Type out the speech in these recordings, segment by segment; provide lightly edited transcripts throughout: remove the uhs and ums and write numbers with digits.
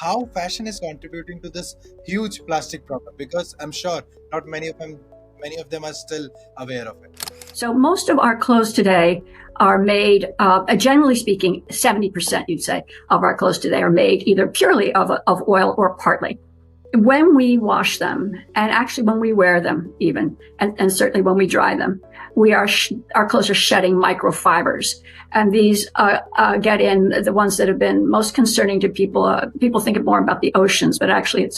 how fashion is contributing to this huge plastic problem, because I'm sure not many of them are still aware of it. So most of our clothes today are made, generally speaking, 70%, you'd say, of our clothes today are made either purely of oil or partly. When we wash them, and actually when we wear them even, and certainly when we dry them, our clothes are shedding microfibers. And these get in the ones that have been most concerning to people. People think more about the oceans, but actually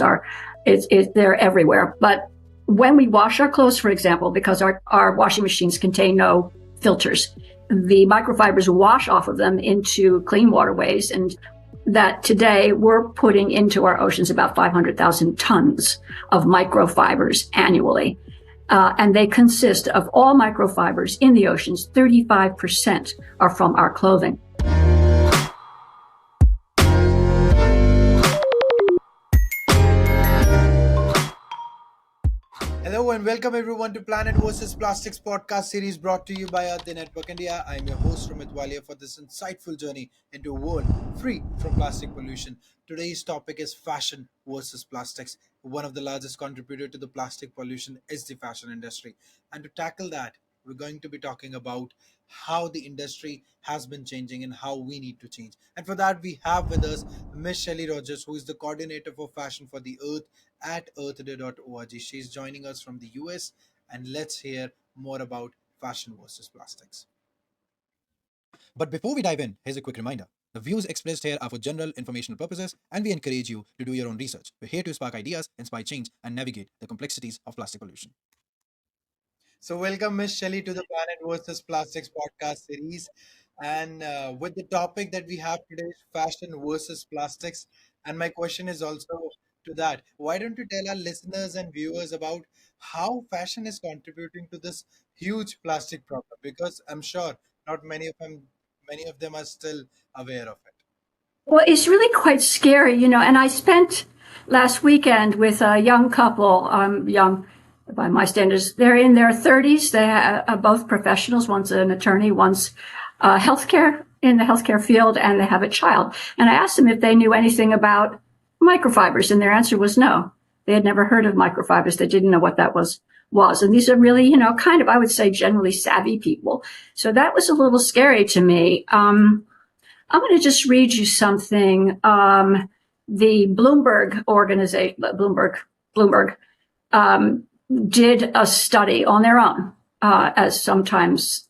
they're everywhere. But when we wash our clothes, for example, because our washing machines contain no filters, the microfibers wash off of them into clean waterways, and that today we're putting into our oceans about 500,000 tons of microfibers annually. And they consist of all microfibers in the oceans. 35% are from our clothing. Hello and welcome everyone to Planet vs. Plastics podcast series brought to you by Earth Day Network India. I'm your host Rumit Walia for this insightful journey into a world free from plastic pollution. Today's topic is fashion versus plastics. One of the largest contributors to the plastic pollution is the fashion industry. And to tackle that, we're going to be talking about how the industry has been changing and how we need to change. And for that, we have with us Miss Shelley Rogers, who is the coordinator for fashion for the Earth at earthday.org. She's joining us from the US, and let's hear more about fashion versus plastics. But before we dive in, here's a quick reminder. The views expressed here are for general informational purposes, and we encourage you to do your own research. We're here to spark ideas, inspire change, and navigate the complexities of plastic pollution. So, welcome, Miss Shelley, to the Planet versus Plastics podcast series. And with the topic that we have today is fashion versus plastics. And my question is also to that. Why don't you tell our listeners and viewers about how fashion is contributing to this huge plastic problem? Because I'm sure not many of them are still aware of it. Well, it's really quite scary, and I spent last weekend with a young couple, young by my standards. They're in their 30s. They are both professionals. One's an attorney, one's healthcare in the healthcare field, and they have a child. And I asked them if they knew anything about microfibers, and their answer was no. They had never heard of microfibers. They didn't know what that was. And these are really, kind of, I would say, generally savvy people. So that was a little scary to me. I'm going to just read you something. The Bloomberg organization, Bloomberg, did a study on their own, as sometimes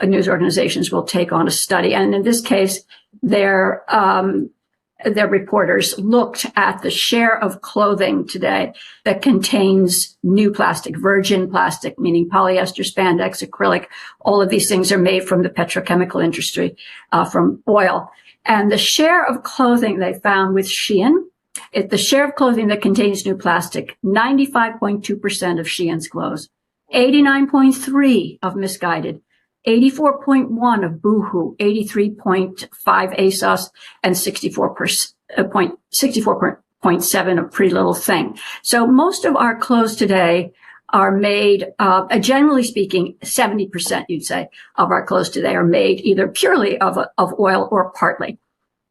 news organizations will take on a study. And in this case, their reporters looked at the share of clothing today that contains new plastic, virgin plastic, meaning polyester, spandex, acrylic. All of these things are made from the petrochemical industry, from oil. And the share of clothing they found with Shein, the share of clothing that contains new plastic, 95.2% of Shein's clothes, 89.3% of Misguided, 84.1% of Boohoo, 83.5% ASOS, and 64.7% of Pretty Little Thing. So most of our clothes today are made, generally speaking, 70%, you'd say, of our clothes today are made either purely of oil or partly.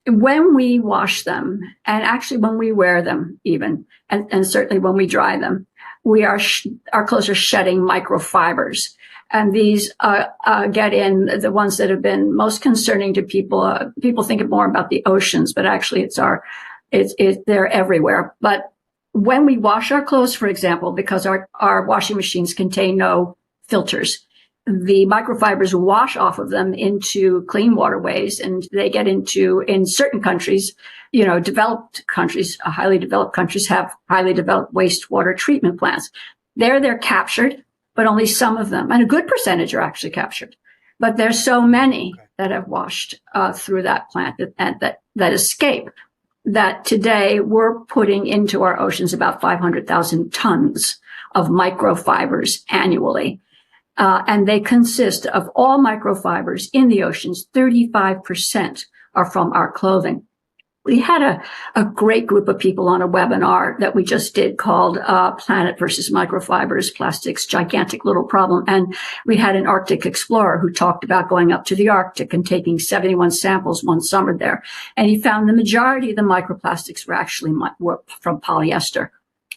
When we wash them, and actually when we wear them even, and certainly when we dry them, our clothes are shedding microfibers. And these get in the ones that have been most concerning to people. People think more about the oceans, but actually they're everywhere. But when we wash our clothes, for example, because our washing machines contain no filters, the microfibers wash off of them into clean waterways, and they get into, in certain countries, developed countries, highly developed countries have highly developed wastewater treatment plants. They're captured, but only some of them, and a good percentage are actually captured. But there's so many that have washed through that plant that escape, that today we're putting into our oceans about 500,000 tons of microfibers annually. And they consist of all microfibers in the oceans. 35% are from our clothing. We had a great group of people on a webinar that we just did called Planet versus Microfibers, Plastics, Gigantic Little Problem. And we had an Arctic explorer who talked about going up to the Arctic and taking 71 samples one summer there. And he found the majority of the microplastics were from polyester.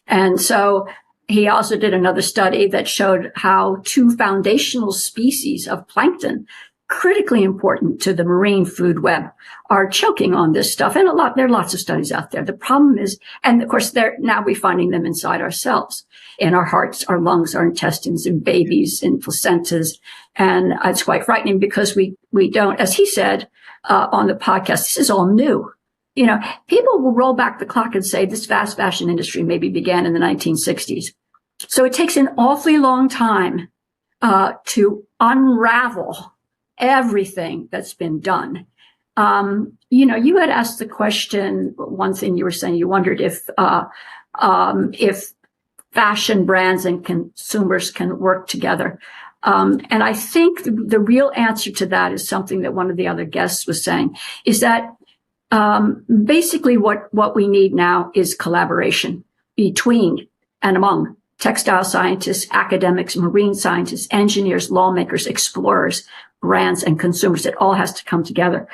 And so he also did another study that showed how two foundational species of plankton, critically important to the marine food web, are choking on this stuff. And there are lots of studies out there. The problem is, and of course, now we're finding them inside ourselves, in our hearts, our lungs, our intestines, in babies, in placentas. And it's quite frightening because we don't, as he said on the podcast, this is all new. You know, people will roll back the clock and say this fast fashion industry maybe began in the 1960s. So it takes an awfully long time to unravel everything that's been done. You know, you had asked the question, one thing you were saying, you wondered if fashion brands and consumers can work together. And I think the real answer to that is something that one of the other guests was saying, is that basically what we need now is collaboration between and among textile scientists, academics, marine scientists, engineers, lawmakers, explorers, brands, and consumers. It all has to come together.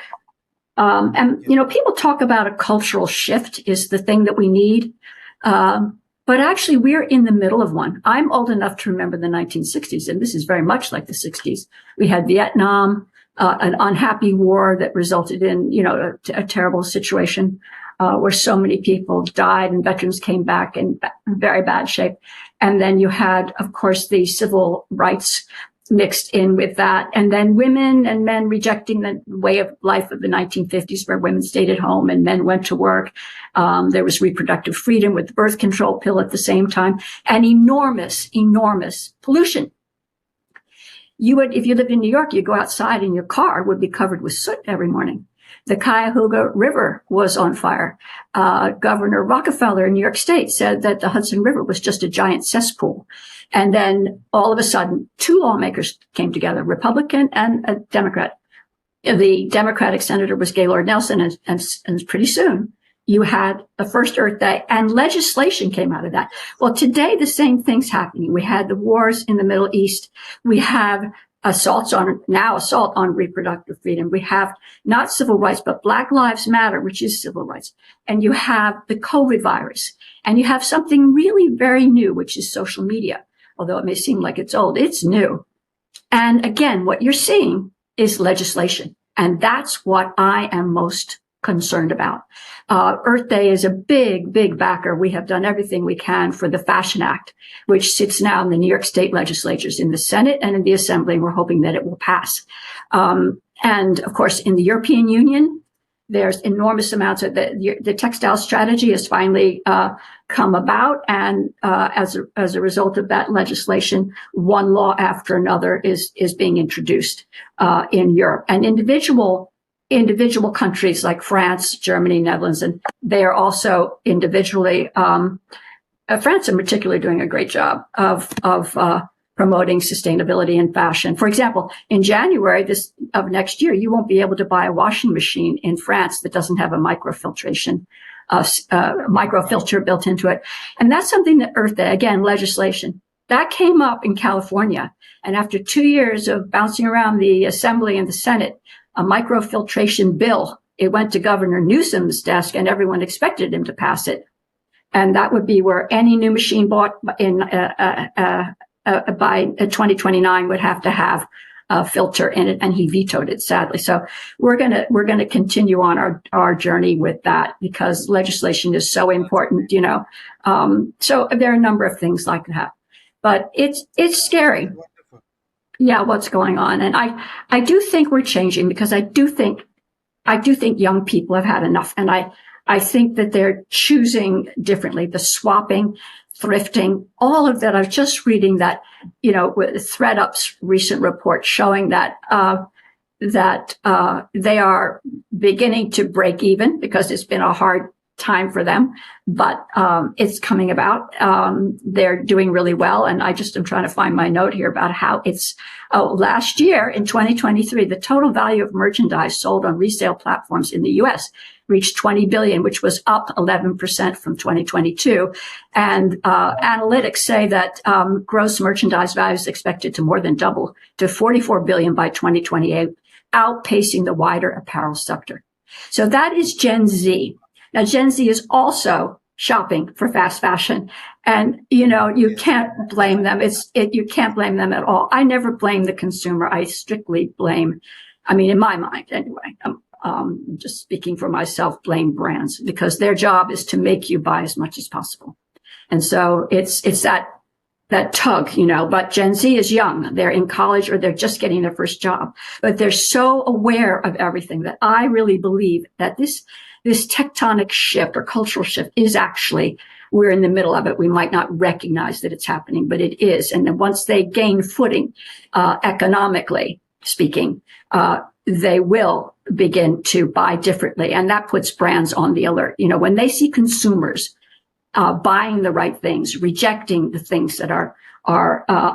And, you know, people talk about a cultural shift is the thing that we need. But actually, we're in the middle of one. I'm old enough to remember the 1960s, and this is very much like the 60s. We had Vietnam, an unhappy war that resulted in, you know, a terrible situation where so many people died and veterans came back in very bad shape. And then you had, of course, the civil rights mixed in with that. And then women and men rejecting the way of life of the 1950s, where women stayed at home and men went to work. There was reproductive freedom with the birth control pill at the same time, and enormous pollution. If you lived in New York, you'd go outside and your car would be covered with soot every morning. The Cuyahoga River was on fire. Governor Rockefeller in New York State said that the Hudson River was just a giant cesspool. And then all of a sudden, two lawmakers came together, Republican and a Democrat. The Democratic senator was Gaylord Nelson, and pretty soon you had the first Earth Day, and legislation came out of that. Well, today the same thing's happening. We had the wars in the Middle East. We have assault on reproductive freedom. We have not civil rights, but Black Lives Matter, which is civil rights. And you have the COVID virus. And you have something really very new, which is social media. Although it may seem like it's old, it's new. And again, what you're seeing is legislation. And that's what I am most concerned about. Earth Day is a big backer. We have done everything we can for the Fashion Act, which sits now in the New York State legislatures, in the Senate and in the Assembly. And we're hoping that it will pass. And of course, in the European Union, there's enormous amounts of the textile strategy has finally come about. And as a result of that legislation, one law after another is being introduced in Europe. And individual countries like France, Germany, Netherlands, and they are also individually, France in particular doing a great job of promoting sustainability in fashion. For example, in January of next year, you won't be able to buy a washing machine in France that doesn't have a microfilter built into it. And that's something that Earth Day, again, legislation, that came up in California. And after 2 years of bouncing around the Assembly and the Senate, a microfiltration bill, it went to Governor Newsom's desk and everyone expected him to pass it. And that would be where any new machine bought by 2029 would have to have a filter in it, and he vetoed it, sadly. So we're gonna continue on our journey with that because legislation is so important, you know. So there are a number of things like that, but it's scary. Yeah, what's going on, and I do think we're changing because I do think young people have had enough, and I think that they're choosing differently. The swapping, thrifting, all of that. I was just reading that, you know, with ThreadUp's recent report showing that they are beginning to break even because it's been a hard time for them, but it's coming about. They're doing really well, and I just am trying to find my note here about how last year in 2023, the total value of merchandise sold on resale platforms in the U.S. reached 20 billion, which was up 11% from 2022. And analytics say that gross merchandise value is expected to more than double to 44 billion by 2028, outpacing the wider apparel sector. So that is Gen Z. Now, Gen Z is also shopping for fast fashion. And, you can't blame them. You can't blame them at all. I never blame the consumer. I strictly blame, in my mind anyway, just speaking for myself, blame brands, because their job is to make you buy as much as possible. And so it's that tug, but Gen Z is young. They're in college or they're just getting their first job, but they're so aware of everything that I really believe that this tectonic shift or cultural shift is actually, we're in the middle of it. We might not recognize that it's happening, but it is. And then once they gain footing, economically speaking, they will begin to buy differently. And that puts brands on the alert. When they see consumers buying the right things, rejecting the things that are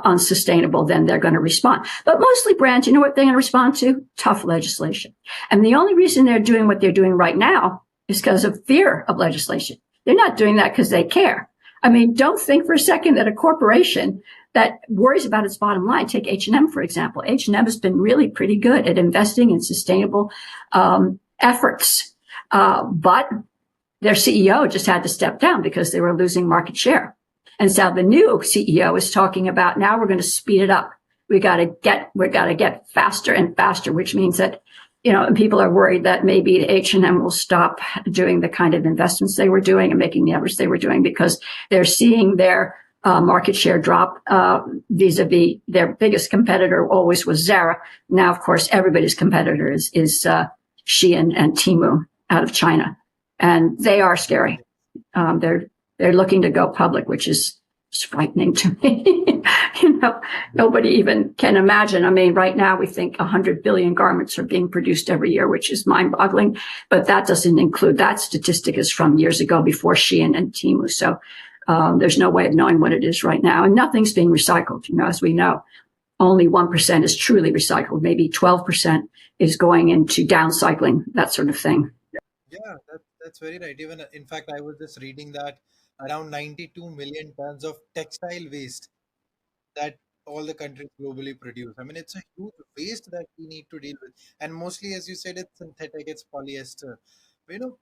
unsustainable, then they're going to respond. But mostly brands, what they're going to respond to? Tough legislation. And the only reason they're doing what they're doing right now is because of fear of legislation. They're not doing that because they care. Don't think for a second that a corporation that worries about its bottom line, take H&M, for example. H&M has been really pretty good at investing in sustainable efforts. But their CEO just had to step down because they were losing market share. And so the new CEO is talking about, now we're going to speed it up. We got to get faster and faster, which means that, people are worried that maybe H&M will stop doing the kind of investments they were doing and making the efforts they were doing, because they're seeing their market share drop vis-a-vis their biggest competitor always was Zara. Now, of course, everybody's competitor is Shein and Temu out of China. And they are scary. They're looking to go public, which is frightening to me. Nobody even can imagine. Right now we think 100 billion garments are being produced every year, which is mind-boggling. But that doesn't include, that statistic is from years ago before Shein and Temu. So there's no way of knowing what it is right now. And nothing's being recycled. As we know, only 1% is truly recycled. Maybe 12% is going into downcycling, that sort of thing. Yeah, that's very right. Even in fact, I was just reading that around 92 million tons of textile waste that all the countries globally produce. It's a huge waste that we need to deal with, and mostly, as you said, it's synthetic, it's polyester. You know,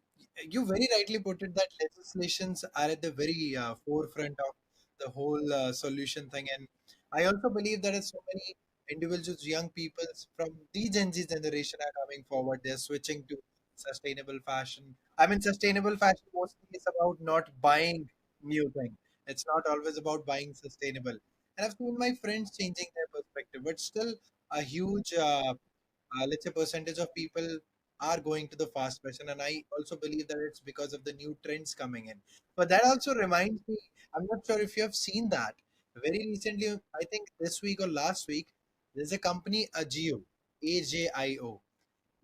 you very rightly put it that legislations are at the very forefront of the whole solution thing, and I also believe that so many individuals, young people from the Gen Z generation are coming forward. They're switching to sustainable fashion. Sustainable fashion mostly is about not buying new thing. It's not always about buying sustainable. And I've seen my friends changing their perspective, but still a huge, let's say, percentage of people are going to the fast fashion. And I also believe that it's because of the new trends coming in. But that also reminds me, I'm not sure if you have seen that. Very recently, I think this week or last week, there's a company, Ajio, AJIO.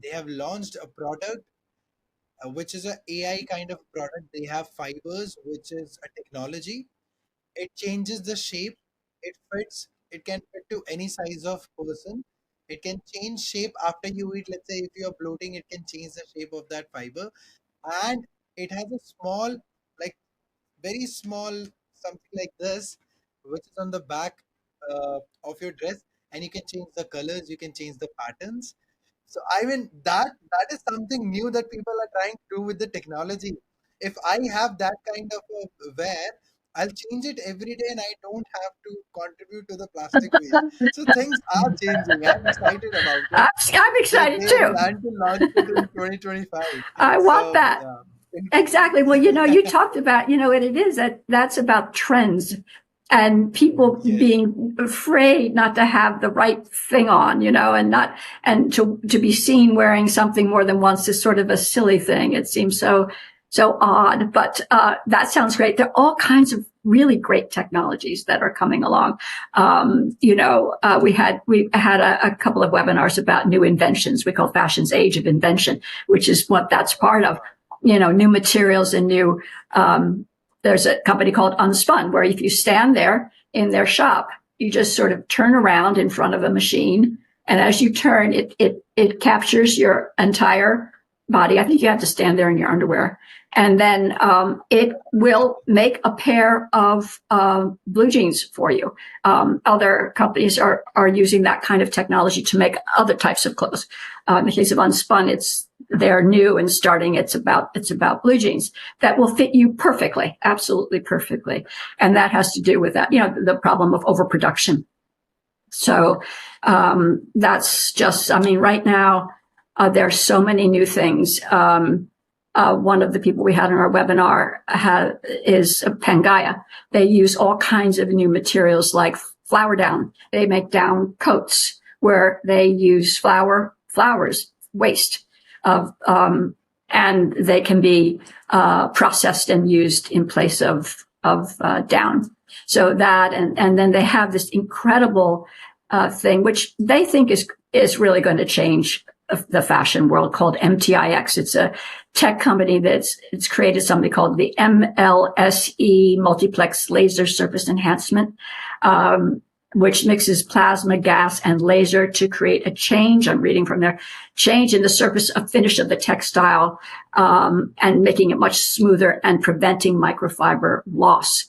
They have launched a product which is a AI kind of product. They have fibers, which is a technology. It changes the shape. It fits. It can fit to any size of person. It can change shape after you eat. Let's say if you are bloating, it can change the shape of that fiber. And it has a small, like very small, something like this, which is on the back of your dress, and you can change the colors. You can change the patterns. So that is something new that people are trying to do with the technology. If I have that kind of a wear, I'll change it every day and I don't have to contribute to the plastic waste. So things are changing. I'm excited about it. I'm excited They too. plan to launch it in 2025. I want So that. yeah. Exactly. Well, you talked about, what it is that's about trends and people Yes. being afraid not to have the right thing on, and to be seen wearing something more than once is sort of a silly thing. It seems so odd, but that sounds great. There are all kinds of really great technologies that are coming along. We had a couple of webinars about new inventions. We call Fashion's Age of Invention, which is what that's part of. New materials and new, there's a company called Unspun, where if you stand there in their shop, you just sort of turn around in front of a machine. And as you turn, it captures your entire body. I think you have to stand there in your underwear. And then it will make a pair of blue jeans for you. Other companies are using that kind of technology to make other types of clothes. In the case of Unspun, they're new and starting. It's about blue jeans that will fit you perfectly, absolutely perfectly. And that has to do with that, the problem of overproduction. So that's just, I mean, right now, there are so many new things. One of the people we had in our webinar is Pangaya. They use all kinds of new materials like flower down. They make down coats where they use flowers, waste of, and they can be processed and used in place of down. So that, and then they have this incredible thing, which they think is really going to change the fashion world, called MTIX. It's a tech company it's created something called the MLSE, Multiplex Laser Surface Enhancement, which mixes plasma, gas, and laser to create a change. I'm reading from there. Change in the surface of finish of the textile, and making it much smoother and preventing microfiber loss.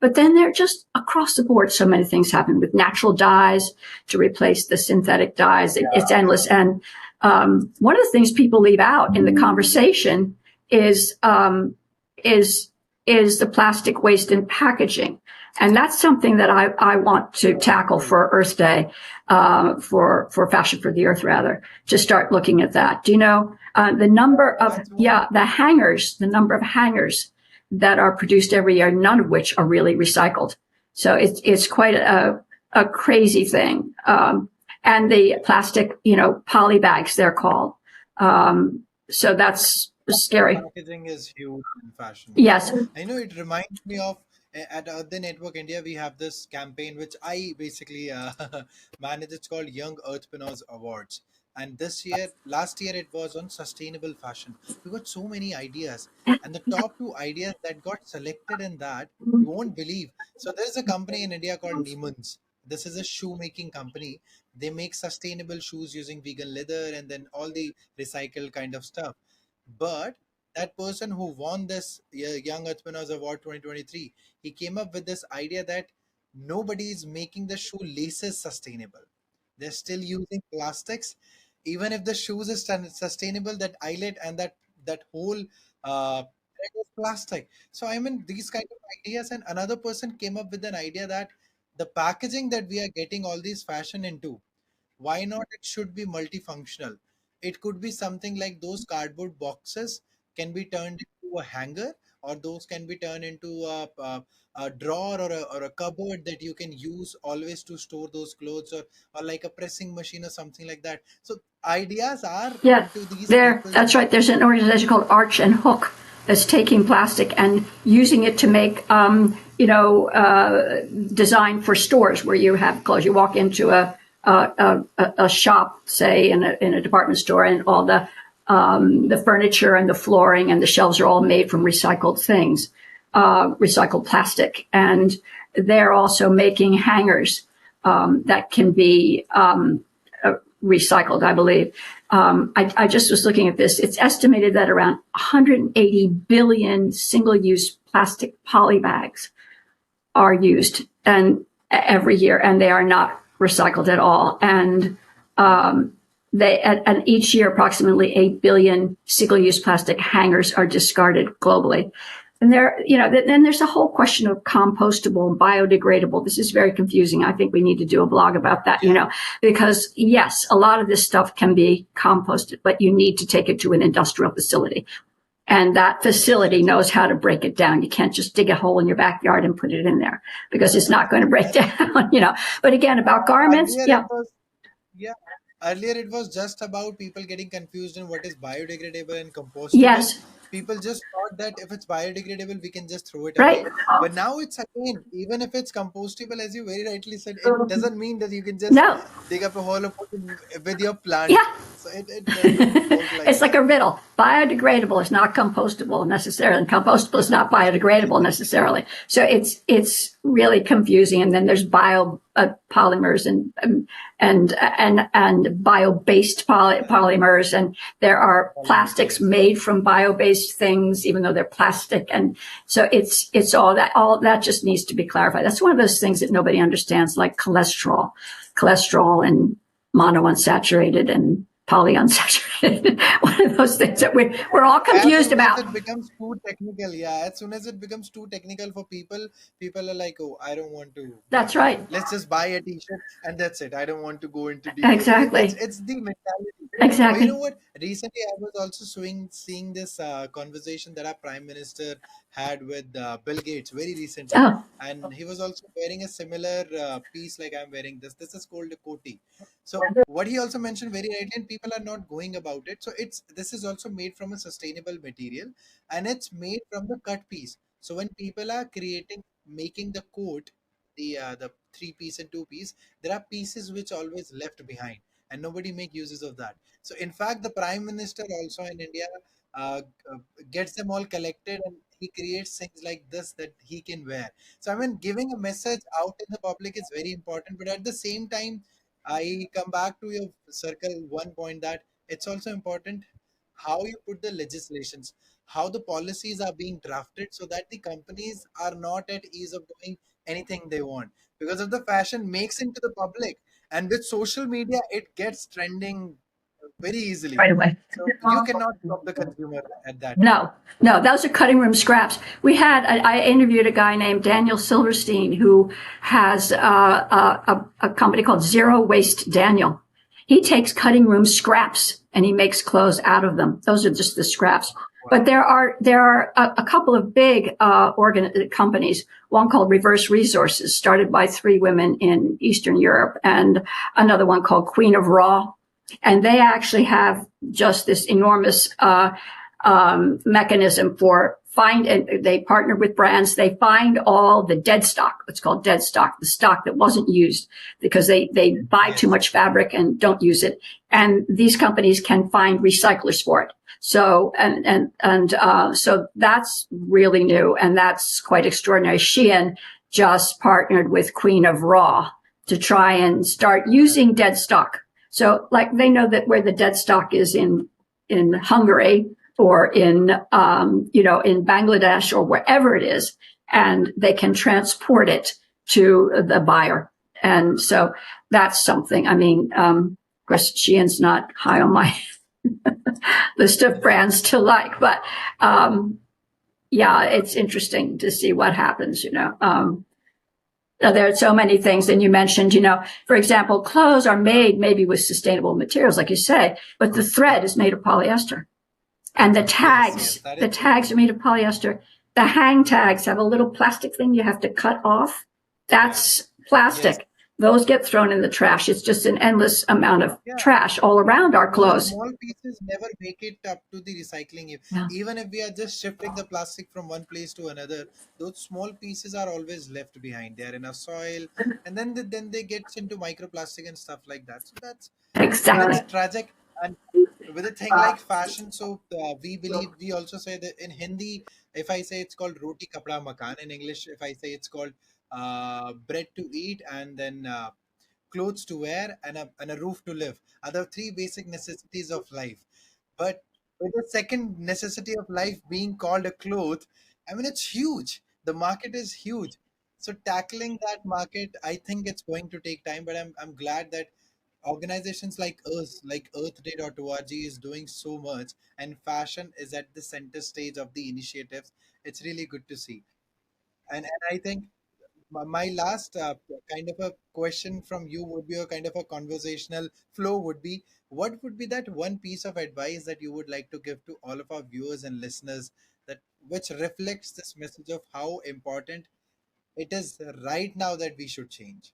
But then they're just across the board. So many things happen with natural dyes to replace the synthetic dyes. It's endless. And one of the things people leave out in the conversation is the plastic waste in packaging. And that's something that I want to tackle for Earth Day, for Fashion for the Earth, rather, to start looking at that. Do you know the number of, the number of hangers that are produced every year, none of which are really recycled. So it's quite a crazy thing. And the plastic, poly bags, they're called. So that's scary. Packaging is huge in fashion. Yes. I know it reminds me of at the Network India, we have this campaign which I basically manage. It's called Young Earthpreneurs Awards. And last year, it was on sustainable fashion. We got so many ideas, and the top two ideas that got selected in that, you won't believe. So there's a company in India called Neiman's. This is a shoe making company. They make sustainable shoes using vegan leather and then all the recycled kind of stuff. But that person who won this Young Entrepreneurs Award 2023, he came up with this idea that nobody is making the shoe laces sustainable. They're still using plastics. Even if the shoes is sustainable, that eyelet and that whole thread is plastic. So I mean, these kind of ideas. And another person came up with an idea that the packaging that we are getting all these fashion into, why not it should be multifunctional? It could be something like those cardboard boxes can be turned into a hanger, or those can be turned into a drawer, or a cupboard that you can use always to store those clothes, or like a pressing machine or something like that. So ideas are Yeah, into these people's that's right. There's an organization called Arch and Hook that's taking plastic and using it to make, design for stores where you have clothes. You walk into a shop, say in a department store, and all the furniture and the flooring and the shelves are all made from recycled things, recycled plastic. And they're also making hangers that can be recycled, I believe. I just was looking at this. It's estimated that around 180 billion single-use plastic poly bags are used and every year, and they are not recycled at all. And and each year, approximately 8 billion single-use plastic hangers are discarded globally. And then there's a whole question of compostable, biodegradable. This is very confusing. I think we need to do a blog about that, because yes, a lot of this stuff can be composted, but you need to take it to an industrial facility. And that facility knows how to break it down. You can't just dig a hole in your backyard and put it in there, because it's not going to break down, But again, about garments, yeah. Earlier, it was just about people getting confused in what is biodegradable and compostable. Yes. People just thought that if it's biodegradable, we can just throw it Right. away. But now it's again, even if it's compostable, as you very rightly said, it doesn't mean that you can just No. dig up a hole and put it with your plant. Yeah. So it doesn't work like It's like a that. riddle. Biodegradable is not compostable necessarily, and compostable is not biodegradable necessarily. So it's really confusing. And then there's bio polymers and bio-based polymers, and there are Polymers, plastics yes. made from bio-based things, even though they're plastic. And so it's all that just needs to be clarified. That's one of those things that nobody understands, like cholesterol and monounsaturated and polyunsaturated. One of those things that we're all As confused soon as about. it becomes too technical, yeah, as soon as it becomes too technical for people, people are like, oh, I don't want to. That's right. Let's just buy a T-shirt and that's it. I don't want to go into detail. It's Exactly. it's the mentality. But you know Exactly. what? Recently, I was also seeing this conversation that our Prime Minister had with Bill Gates very recently, Oh, and he was also wearing a similar piece like I'm wearing this. This is called a koti. So what he also mentioned very rightly, and people are not going about it. So it's this is also made from a sustainable material, and it's made from the cut piece. So when people are making the coat, the three piece and two piece, there are pieces which always left behind, and nobody make uses of that. So in fact, the Prime Minister also in India uh, uh, gets them all collected, and he creates things like this that he can wear. So I mean, giving a message out in the public is very important, but at the same time, I come back to your circle one point that it's also important how you put the legislations, how the policies are being drafted so that the companies are not at ease of doing anything they want. Because if the fashion makes into the public and with social media, it gets trending very easily. right away. So you cannot stop the consumer at that time. No, no, those are cutting room scraps. I interviewed a guy named Daniel Silverstein who has a company called Zero Waste Daniel. He takes cutting room scraps and he makes clothes out of them. Those are just the scraps. But Wow. there are a couple of big companies. One called Reverse Resources, started by three women in Eastern Europe, and another one called Queen of Raw. And they actually have just this enormous mechanism for and they partner with brands. They find all the dead stock. It's called dead stock, the stock that wasn't used because they buy too Yes. much fabric and don't use it. And these companies can find recyclers for it. So so that's really new, and that's quite extraordinary. Shein just partnered with Queen of Raw to try and start using dead stock. So like they know that where the dead stock is in Hungary or in Bangladesh or wherever it is, and they can transport it to the buyer. And so that's something. I mean, of course, Shein's not high on my list of brands to like, but yeah, it's interesting to see what happens. There are so many things. And you mentioned, for example, clothes are made maybe with sustainable materials, like you say, but the thread is made of polyester. And the Yes, yes, tags, that is the very tags are made of polyester. The hang tags have a little plastic thing you have to cut off. yeah. That's Yes. plastic. Those get thrown in the trash. It's just an endless amount of Yeah. trash all around our Those clothes. small pieces never make it up to the recycling. Yeah. Even if we are just shifting the plastic from one place to another, those small pieces are always left behind. They are in a soil, and then they get into microplastic and stuff like that. So that's Exactly. tragic. And with a thing like fashion, so we also say that in Hindi, if I say it's called roti kapda makan, in English, if I say it's called bread to eat, and then clothes to wear, and a roof to live are the three basic necessities of life. But with the second necessity of life being called a cloth, I mean, it's huge. The market is huge. So tackling that market, I think it's going to take time, but I'm glad that organizations like us, like earthday.org, is doing so much, and fashion is at the center stage of the initiatives. It's really good to see. And I think my last kind of a question from you would be, a kind of a conversational flow would be, what would be that one piece of advice that you would like to give to all of our viewers and listeners, that which reflects this message of how important it is right now that we should change?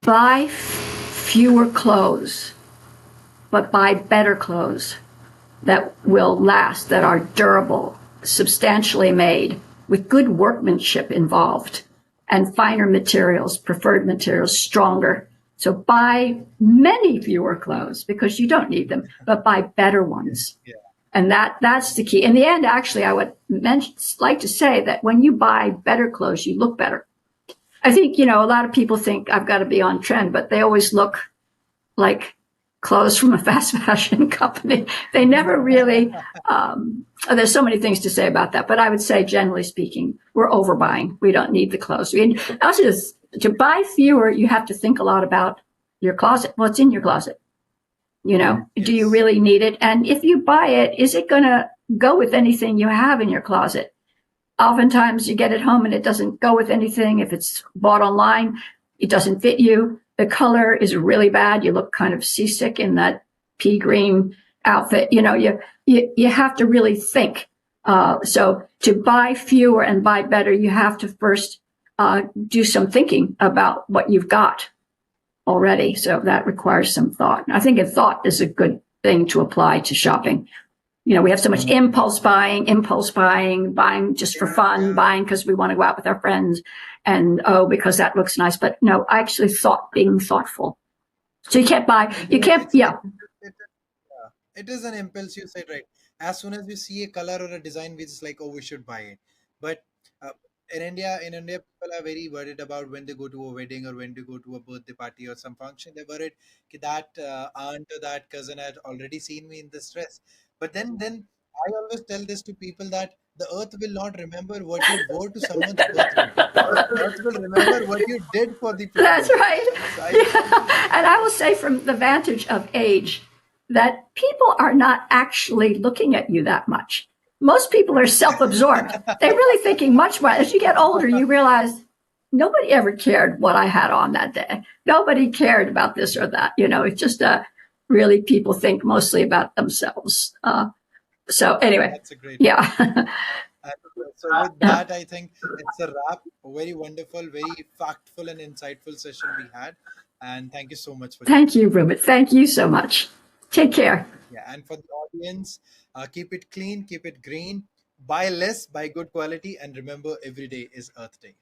Buy fewer clothes, but buy better clothes that will last, that are durable, substantially made, with good workmanship involved, and finer materials, preferred materials, stronger. So buy many fewer clothes because you don't need them, but buy better ones. Yeah. And that's the key. In the end, actually, I would like to say that when you buy better clothes, you look better. I think, a lot of people think I've got to be on trend, but they always look like clothes from a fast fashion company. They never really, there's so many things to say about that, but I would say, generally speaking, we're overbuying. We don't need the clothes. Also, to buy fewer, you have to think a lot about your closet. What's in your closet? Do you Yes. really need it? And if you buy it, is it going to go with anything you have in your closet? Oftentimes you get it home and it doesn't go with anything. If it's bought online, it doesn't fit you. The color is really bad. You look kind of seasick in that pea green outfit. You have to really think. So to buy fewer and buy better, you have to first do some thinking about what you've got already. So that requires some thought. I think a thought is a good thing to apply to shopping. We have so much impulse buying just for fun, buying because we want to go out with our friends and, because that looks nice. But no, I actually being thoughtful. So you can't, yeah. It, it is an impulse, you said, right? As soon as we see a color or a design, we just like, oh, we should buy it. But uh, in India, people are very worried about when they go to a wedding or when they go to a birthday party or some function. They're worried that aunt or that cousin had already seen me in this dress. But then I always tell this to people that the earth will not remember what you wore to someone's birthday. The earth will remember what you did for the That's people. right. So I just want to. Yeah. And I will say from the vantage of age that people are not actually looking at you that much. Most people are self-absorbed. They're really thinking much more. As you get older, you realize nobody ever cared what I had on that day. Nobody cared about this or that. It's just really people think mostly about themselves. So anyway, That's a great point. yeah. And so with Yeah. that, I think it's a wrap. A very wonderful, very factful and insightful session we had. And thank you so much for Thank joining. you, Rumit. Thank you so much. Take care. Yeah, and for the audience, keep it clean, keep it green, buy less, buy good quality, and remember every day is Earth Day.